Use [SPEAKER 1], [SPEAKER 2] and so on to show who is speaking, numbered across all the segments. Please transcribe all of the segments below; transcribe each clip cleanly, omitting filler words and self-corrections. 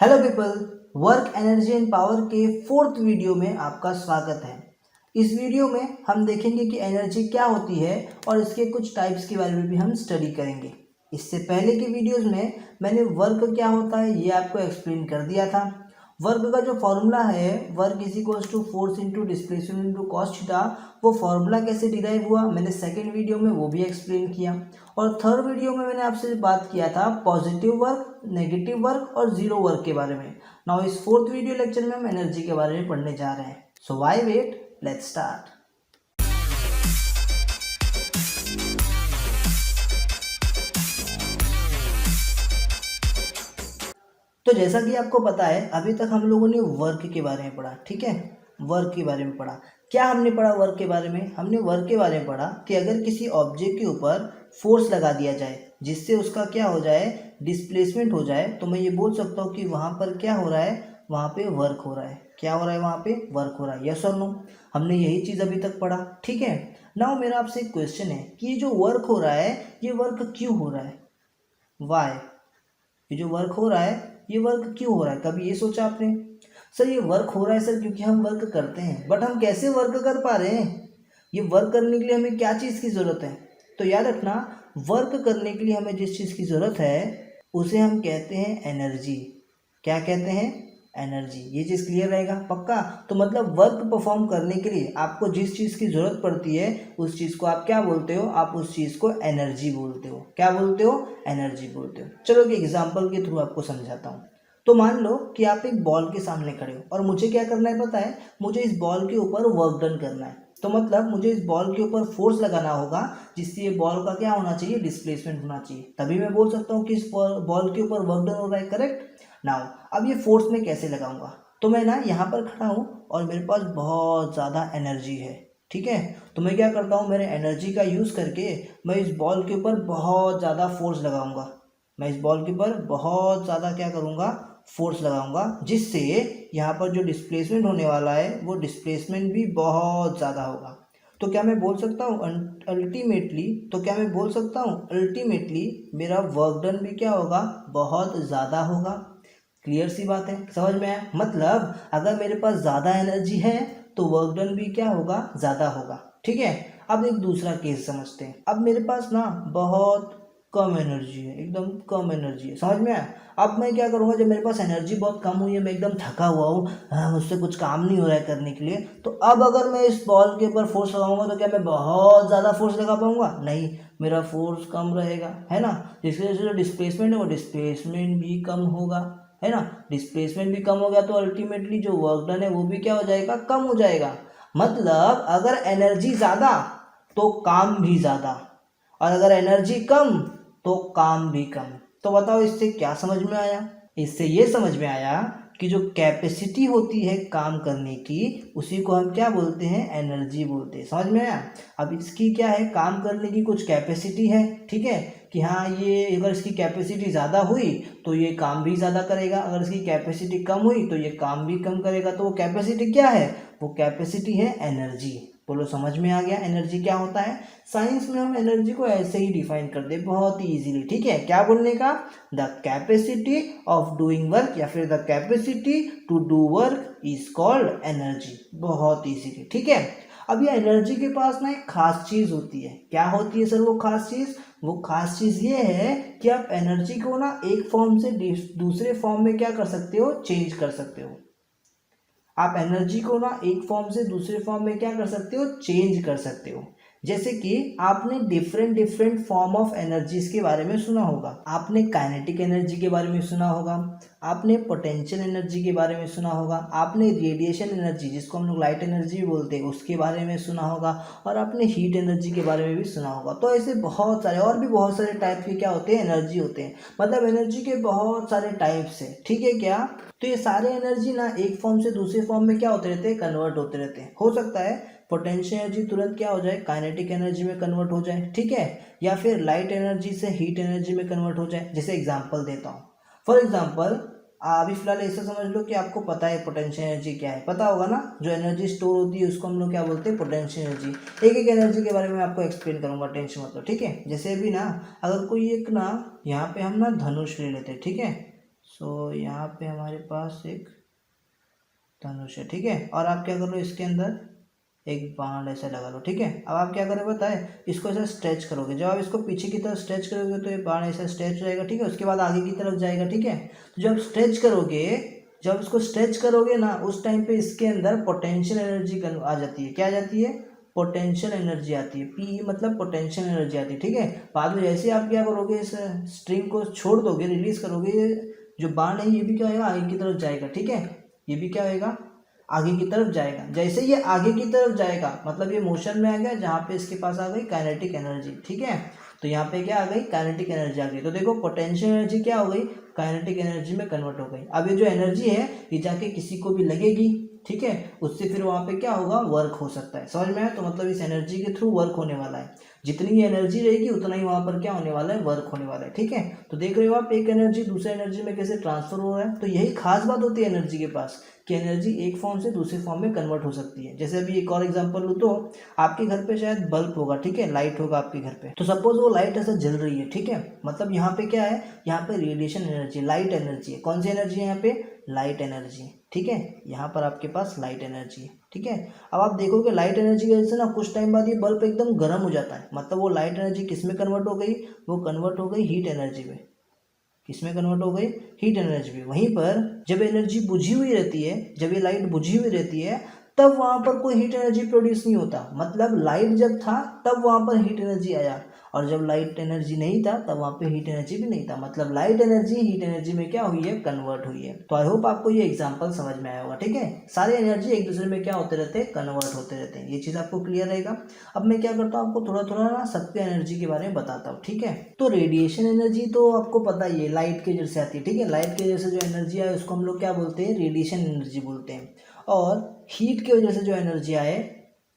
[SPEAKER 1] Hello people, work energy and power के fourth video में आपका स्वागत है। इस वीडियो में हम देखेंगे कि एनर्जी क्या होती है और इसके कुछ टाइप्स के बारे में भी हम स्टडी करेंगे। इससे पहले के वीडियोस में मैंने वर्क क्या होता है ये आपको एक्सप्लेन कर दिया था। वर्क का जो फॉर्मूला है, work is equals to force into displacement into cos theta, वो फॉर्मूला कैसे डिराइव हुआ मैंने सेकेंड वीडियो में वो भी एक्सप्लेन किया। और थर्ड वीडियो में मैंने आपसे बात किया था पॉजिटिव वर्क, नेगेटिव वर्क और जीरो वर्क के बारे में। नाउ इस फोर्थ वीडियो लेक्चर में हम एनर्जी के बारे में पढ़ने जा रहे हैं। So why wait, let's start. तो जैसा कि आपको पता है, अभी तक हम लोगों ने वर्क के बारे में पढ़ा, ठीक है। वर्क के बारे में पढ़ा। क्या हमने पढ़ा वर्क के बारे में? हमने वर्क के बारे में पढ़ा कि अगर किसी ऑब्जेक्ट के ऊपर फोर्स लगा दिया जाए जिससे उसका क्या हो जाए, डिस्प्लेसमेंट हो जाए, तो मैं ये बोल सकता हूँ कि वहाँ पर क्या हो रहा है, वहाँ पे वर्क हो रहा है। क्या हो रहा है? वहाँ पे वर्क हो रहा है। यस और नो? हमने यही चीज़ अभी तक पढ़ा, ठीक है। नाउ मेरा आपसे एक क्वेश्चन है कि ये जो वर्क हो रहा है ये वर्क क्यों हो रहा है? वाई? ये जो वर्क हो रहा है ये वर्क क्यों हो रहा है? कभी ये सोचा आपने? सर ये वर्क हो रहा है सर क्योंकि हम वर्क करते हैं, बट हम कैसे वर्क कर पा रहे हैं? ये वर्क करने के लिए हमें क्या चीज़ की ज़रूरत है? तो याद रखना, वर्क करने के लिए हमें जिस चीज़ की ज़रूरत है उसे हम कहते हैं एनर्जी। क्या कहते हैं? एनर्जी। ये चीज़ क्लियर रहेगा? पक्का? तो मतलब वर्क परफॉर्म करने के लिए आपको जिस चीज़ की ज़रूरत पड़ती है उस चीज़ को आप क्या बोलते हो? आप उस चीज़ को एनर्जी बोलते हो। क्या बोलते हो? एनर्जी बोलते हो। चलो एक एग्जाम्पल के थ्रू आपको समझाता हूँ। तो मान लो कि आप एक बॉल के सामने खड़े हो और मुझे क्या करना है पता है? मुझे इस बॉल के ऊपर वर्क डन करना है। तो मतलब मुझे इस बॉल के ऊपर फोर्स लगाना होगा जिससे ये बॉल का क्या होना चाहिए, डिस्प्लेसमेंट होना चाहिए। तभी मैं बोल सकता हूँ कि इस बॉल के ऊपर वर्क डन हो रहा है। करेक्ट? नाउ अब ये फोर्स मैं कैसे लगाऊंगा? तो मैं ना यहाँ पर खड़ा हूँ और मेरे पास बहुत ज़्यादा एनर्जी है, ठीक है। तो मैं क्या करता हूँ, मेरे एनर्जी का यूज़ करके मैं इस बॉल के ऊपर बहुत ज़्यादा फोर्स लगाऊंगा। मैं इस बॉल के ऊपर बहुत ज़्यादा क्या करूँगा, फोर्स लगाऊंगा, जिससे यहाँ पर जो डिस्प्लेसमेंट होने वाला है वो डिस्प्लेसमेंट भी बहुत ज़्यादा होगा। तो क्या मैं बोल सकता हूँ अल्टीमेटली, मेरा वर्क डन भी क्या होगा, बहुत ज़्यादा होगा। क्लियर सी बात है? समझ में आया? मतलब अगर मेरे पास ज़्यादा एनर्जी है तो वर्क डन भी क्या होगा, ज़्यादा होगा, ठीक है। अब एक दूसरा केस समझते हैं। अब मेरे पास ना बहुत कम एनर्जी है, एकदम कम एनर्जी है। समझ में आया? अब मैं क्या करूँगा, जब मेरे पास एनर्जी बहुत कम हुई है, मैं एकदम थका हुआ हूँ, हाँ मुझसे कुछ काम नहीं हो रहा है करने के लिए, तो अब अगर मैं इस बॉल के ऊपर फोर्स लगाऊंगा तो क्या मैं बहुत ज़्यादा फोर्स लगा पाऊंगा? नहीं, मेरा फोर्स कम रहेगा, है ना। जिसकी वजह से जो डिस्प्लेसमेंट है वो डिस्प्लेसमेंट भी कम होगा, है ना। डिस्प्लेसमेंट भी कम हो गया तो अल्टीमेटली जो वर्क डन है वो भी क्या हो जाएगा, कम हो जाएगा। मतलब अगर एनर्जी ज़्यादा तो काम भी ज़्यादा, और अगर एनर्जी कम तो काम भी कम। तो बताओ इससे क्या समझ में आया? इससे ये समझ में आया कि जो कैपेसिटी होती है काम करने की उसी को हम क्या बोलते हैं, एनर्जी बोलते हैं। समझ में आया? अब इसकी क्या है, काम करने की कुछ कैपेसिटी है, ठीक है, कि हाँ ये अगर इसकी कैपेसिटी ज़्यादा हुई तो ये काम भी ज़्यादा करेगा, अगर इसकी कैपेसिटी कम हुई तो ये काम भी कम करेगा। तो वो कैपेसिटी क्या है? वो कैपेसिटी है एनर्जी। बोलो समझ में आ गया एनर्जी क्या होता है? साइंस में हम एनर्जी को ऐसे ही डिफाइन करते हैं बहुत ही इजीली, ठीक है। क्या बोलने का? The capacity of doing work या फिर the capacity to do work is called energy. बहुत इजीली, ठीक है। अब ये एनर्जी के पास ना एक खास चीज होती है। क्या होती है सर वो खास चीज? वो खास चीज ये है कि आप एनर्जी को ना एक फॉर्म से दूसरे फॉर्म में क्या कर सकते हो, चेंज कर सकते हो। आप एनर्जी को ना एक फॉर्म से दूसरे फॉर्म में क्या कर सकते हो, चेंज कर सकते हो। जैसे कि आपने different different form of energies के बारे में सुना होगा। आपने काइनेटिक एनर्जी के बारे में सुना होगा, आपने पोटेंशियल एनर्जी के बारे में सुना होगा, आपने रेडिएशन एनर्जी जिसको हम लोग लाइट एनर्जी भी बोलते हैं उसके बारे में सुना होगा, और आपने हीट एनर्जी के बारे में भी सुना होगा। तो ऐसे बहुत सारे और भी बहुत सारे टाइप के क्या होते हैं, एनर्जी होते हैं। मतलब एनर्जी के बहुत सारे टाइप्स है, ठीक है क्या। तो ये सारे एनर्जी ना एक फॉर्म से दूसरे फॉर्म में क्या होते रहते हैं, कन्वर्ट होते रहते हैं। हो सकता है पोटेंशियल एनर्जी तुरंत क्या हो जाए, काइनेटिक एनर्जी में कन्वर्ट हो जाए, ठीक है, या फिर लाइट एनर्जी से हीट एनर्जी में कन्वर्ट हो जाए। जैसे एग्जांपल देता हूँ, फॉर एग्जांपल अभी फिलहाल ऐसा समझ लो कि आपको पता है पोटेंशियल एनर्जी क्या है, पता होगा ना। जो एनर्जी स्टोर होती है उसको हम लोग क्या बोलते हैं, पोटेंशियल एनर्जी। एक एक एनर्जी के बारे में आपको एक्सप्लेन करूंगा, टेंशन मतलब, ठीक है। जैसे भी ना, अगर कोई एक ना, यहाँ पे हम ना धनुष ले लेते हैं, ठीक है। सो यहाँ पे हमारे पास एक धनुष है, ठीक है। और आप क्या कर लो, इसके अंदर एक बाण ऐसा लगा लो, ठीक है। अब आप क्या करोगे बताए, इसको ऐसा स्ट्रेच करोगे। जब आप इसको पीछे की तरफ स्ट्रेच करोगे तो ये बाण ऐसा स्ट्रेच हो जाएगा, ठीक है। उसके बाद आगे की तरफ जाएगा, ठीक है। तो जब स्ट्रेच करोगे, जब इसको स्ट्रेच करोगे ना, उस टाइम पे इसके अंदर पोटेंशियल एनर्जी आ जाती है। क्या आ जाती है? पोटेंशियल एनर्जी आती है। पी मतलब पोटेंशियल एनर्जी आती है, ठीक है। बाद में जैसे आप क्या करोगे, इस स्ट्रिंग को छोड़ दोगे, रिलीज करोगे, जो बाण है ये भी क्या होगा, आगे की तरफ जाएगा, ठीक है। ये भी क्या होगा, आगे की तरफ जाएगा। जैसे ये आगे की तरफ जाएगा मतलब ये मोशन में आ गया, जहाँ पे इसके पास आ गई काइनेटिक एनर्जी, ठीक है। तो यहाँ पे क्या आ गई, काइनेटिक एनर्जी आ गई। तो देखो पोटेंशियल एनर्जी क्या हो गई, काइनेटिक एनर्जी में कन्वर्ट हो गई। अब ये जो एनर्जी है ये जाके किसी को भी लगेगी, ठीक है। उससे फिर वहाँ पे क्या होगा, वर्क हो सकता है। समझ में आया? तो मतलब इस एनर्जी के थ्रू वर्क होने वाला है। जितनी ये एनर्जी रहेगी उतना ही वहाँ पर क्या होने वाला है, वर्क होने वाला है, ठीक है। तो देख रहे हो आप, एक एनर्जी दूसरे एनर्जी में कैसे ट्रांसफर हो रहा है। तो यही खास बात होती है एनर्जी के पास, कि एनर्जी एक फॉर्म से दूसरे फॉर्म में कन्वर्ट हो सकती है। जैसे अभी एक और एग्जांपल लूँ तो आपके घर पे शायद बल्ब होगा, ठीक है, लाइट होगा आपके घर पे। तो सपोज वो लाइट ऐसा जल रही है, ठीक है। मतलब यहाँ पे क्या है, यहाँ पे रेडिएशन एनर्जी, लाइट एनर्जी है। कौन सी एनर्जी है यहाँ पे, लाइट एनर्जी, ठीक है। यहाँ पर आपके पास लाइट एनर्जी है, ठीक है। अब आप देखोगे लाइट एनर्जी की वजह से ना कुछ टाइम बाद ये बल्ब एकदम गर्म हो जाता है। मतलब वो लाइट एनर्जी किस में कन्वर्ट हो गई, वो कन्वर्ट हो गई हीट एनर्जी में। किसमें कन्वर्ट हो गई, हीट एनर्जी में। वहीं पर जब एनर्जी बुझी हुई रहती है, जब ये लाइट बुझी हुई रहती है, तब वहाँ पर कोई हीट एनर्जी प्रोड्यूस नहीं होता। मतलब लाइट जब था तब वहाँ पर हीट एनर्जी आया, और जब लाइट एनर्जी नहीं था तब वहाँ पे हीट एनर्जी भी नहीं था। मतलब लाइट एनर्जी हीट एनर्जी में क्या हुई है, कन्वर्ट हुई है। तो आई होप आपको ये एग्जांपल समझ में आया होगा, ठीक है। सारे एनर्जी एक दूसरे में क्या होते रहते हैं, कन्वर्ट होते रहते हैं। ये चीज़ आपको क्लियर रहेगा। अब मैं क्या करता हूँ, आपको थोड़ा थोड़ा ना सबके एनर्जी के बारे में बताता हूँ, ठीक है। तो रेडिएशन एनर्जी तो आपको पता ही है, लाइट के जैसे आती है, ठीक है। लाइट के जैसे जो एनर्जी आए उसको हम लोग क्या बोलते हैं, रेडिएशन एनर्जी बोलते हैं। और हीट की वजह से जो एनर्जी आए,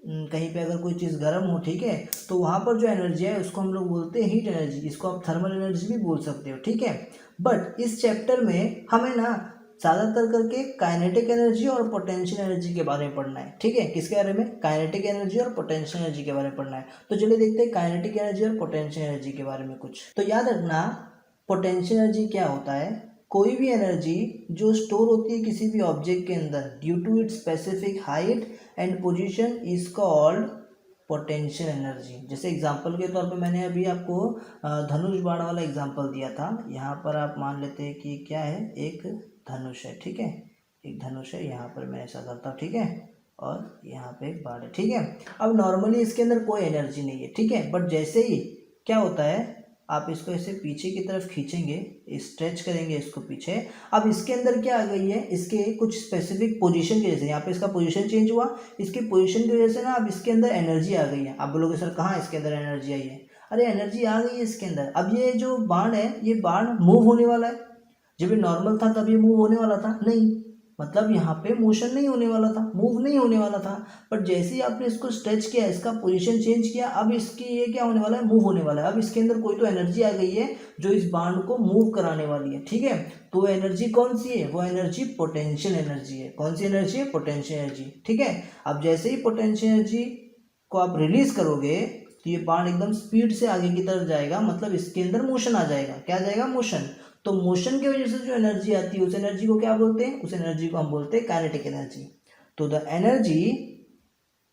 [SPEAKER 1] कहीं पे अगर कोई चीज़ गर्म हो, ठीक है, तो वहाँ पर जो एनर्जी है उसको हम लोग बोलते हैं हीट एनर्जी। इसको आप थर्मल एनर्जी भी बोल सकते हो, ठीक है। बट इस चैप्टर में हमें ना ज़्यादातर करके काइनेटिक एनर्जी और पोटेंशियल एनर्जी के बारे में पढ़ना है, ठीक है। किसके बारे में, काइनेटिक एनर्जी और पोटेंशियल एनर्जी के बारे में पढ़ना है। तो चलिए देखते हैं काइनेटिक एनर्जी और पोटेंशियल एनर्जी के बारे में कुछ। तो याद रखना, पोटेंशियल एनर्जी क्या होता है, कोई भी एनर्जी जो स्टोर होती है किसी भी ऑब्जेक्ट के अंदर due to its specific height and position is called potential energy. जैसे एग्जांपल के तौर पे मैंने अभी आपको धनुष बाण वाला एग्जांपल दिया था। यहाँ पर आप मान लेते हैं कि क्या है, एक धनुष है, ठीक है। एक धनुष है, यहाँ पर मैं ऐसा करता हूँ, ठीक है। और यहाँ पे एक बाण है, ठीक है। अब नॉर्मली इसके अंदर कोई एनर्जी नहीं है, ठीक है। बट जैसे ही क्या होता है, आप इसको ऐसे पीछे की तरफ खींचेंगे, स्ट्रेच करेंगे इसको पीछे। अब इसके अंदर क्या आ गई है, इसके कुछ स्पेसिफिक पोजीशन की वजह से, यहाँ पे इसका पोजीशन चेंज हुआ, इसकी पोजीशन की वजह से ना अब इसके अंदर एनर्जी आ गई है। आप बोलोगे सर कहाँ इसके अंदर एनर्जी आई है, अरे एनर्जी आ गई है इसके अंदर। अब ये जो बाण है, ये बाण मूव होने वाला है। जब ये नॉर्मल था तब ये मूव होने वाला था नहीं, मतलब यहाँ पे मोशन नहीं होने वाला था, मूव नहीं होने वाला था। बट जैसे ही आपने इसको स्ट्रेच किया, इसका पोजीशन चेंज किया, अब इसकी ये क्या होने वाला है, मूव होने वाला है। अब इसके अंदर कोई तो एनर्जी आ गई है जो इस बाण को मूव कराने वाली है, ठीक है। तो वो एनर्जी कौन सी है, वो एनर्जी पोटेंशियल एनर्जी है। कौन सी एनर्जी है, पोटेंशियल एनर्जी, ठीक है। अब जैसे ही पोटेंशियल एनर्जी को आप रिलीज करोगे तो ये बाण एकदम स्पीड से आगे की तरफ जाएगा, मतलब इसके अंदर मोशन आ जाएगा। क्या आ जाएगा, मोशन। तो मोशन की वजह से जो एनर्जी आती है उस एनर्जी को क्या बोलते हैं, उस एनर्जी को हम बोलते हैं काइनेटिक एनर्जी। तो the energy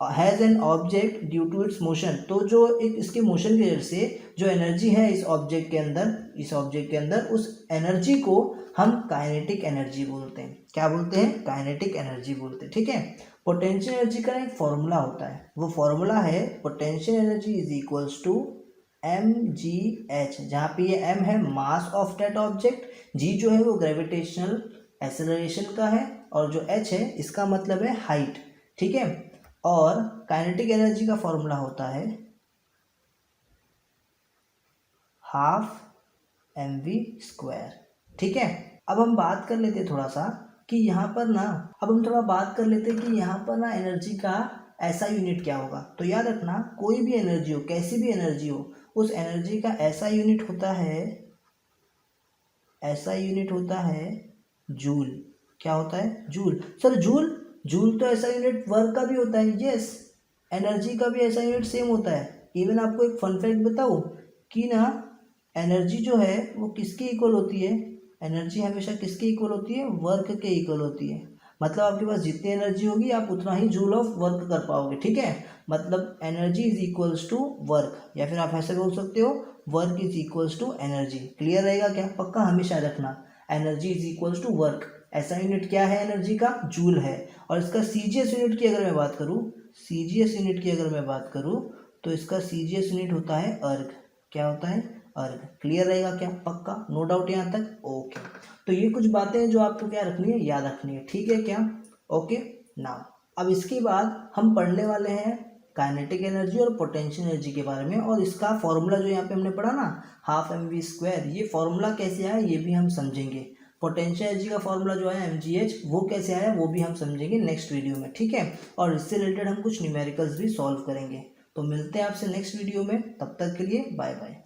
[SPEAKER 1] has an object due to its motion. तो जो एक इसके मोशन की वजह से जो एनर्जी है इस ऑब्जेक्ट के अंदर, इस ऑब्जेक्ट के अंदर, उस एनर्जी को हम काइनेटिक एनर्जी बोलते हैं। क्या बोलते हैं, काइनेटिक एनर्जी बोलते हैं, ठीक है। पोटेंशियल एनर्जी का एक फॉर्मूला होता है, वो फॉर्मूला है potential energy is equals to mgh, जहाँ पे ये m है mass of that object, g जो है वो ग्रेविटेशनल एक्सेलरेशन का है, और जो h है इसका मतलब है हाइट, ठीक है। और काइनेटिक एनर्जी का फॉर्मूला होता है हाफ mv², ठीक है। अब हम बात कर लेते हैं थोड़ा सा कि यहाँ पर ना, अब हम थोड़ा बात कर लेते हैं कि यहाँ पर ना एनर्जी का ऐसा यूनिट क्या होगा। तो याद रखना, कोई भी एनर्जी हो, कैसी भी एनर्जी हो, उस एनर्जी का ऐसा यूनिट होता है, ऐसा यूनिट होता है जूल। क्या होता है, जूल। सर जूल, जूल तो ऐसा यूनिट वर्क का भी होता है, यस। एनर्जी का भी ऐसा यूनिट सेम होता है। इवन आपको एक फन फैक्ट बताऊँ कि ना, एनर्जी जो है वो किसके इक्वल होती है, एनर्जी हमेशा किसके इक्वल होती है, वर्क के इक्वल होती है। मतलब आपके पास जितनी एनर्जी होगी आप उतना ही जूल ऑफ वर्क कर पाओगे, ठीक है। मतलब energy is equals to work, या फिर आप ऐसे बोल सकते हो work is equals to energy. Clear रहेगा क्या, पक्का हमेशा रखना, energy is equals to work. ऐसा यूनिट क्या है एनर्जी का, जूल है। और इसका सीजीएस यूनिट की अगर मैं बात करूँ, सीजीएस यूनिट की अगर मैं बात करूँ तो इसका सीजीएस यूनिट होता है अर्ग। क्या होता है, अर्ग। क्लियर रहेगा क्या, पक्का, नो डाउट यहाँ तक, ओके। तो ये कुछ बातें हैं जो आपको क्या रखनी है, याद रखनी है, ठीक है क्या, ओके। नाउ अब इसके बाद हम पढ़ने वाले हैं काइनेटिक एनर्जी और पोटेंशियल एनर्जी के बारे में, और इसका फॉर्मूला जो यहाँ पे हमने पढ़ा ना, हाफ mv², ये फॉर्मूला कैसे आया ये भी हम समझेंगे। पोटेंशियल एनर्जी का फॉर्मूला जो है mgh, वो कैसे आया वो भी हम समझेंगे नेक्स्ट वीडियो में, ठीक है। और इससे रिलेटेड हम कुछ न्यूमेरिकल्स भी सॉल्व करेंगे। तो मिलते हैं आपसे नेक्स्ट वीडियो में, तब तक के लिए बाय बाय।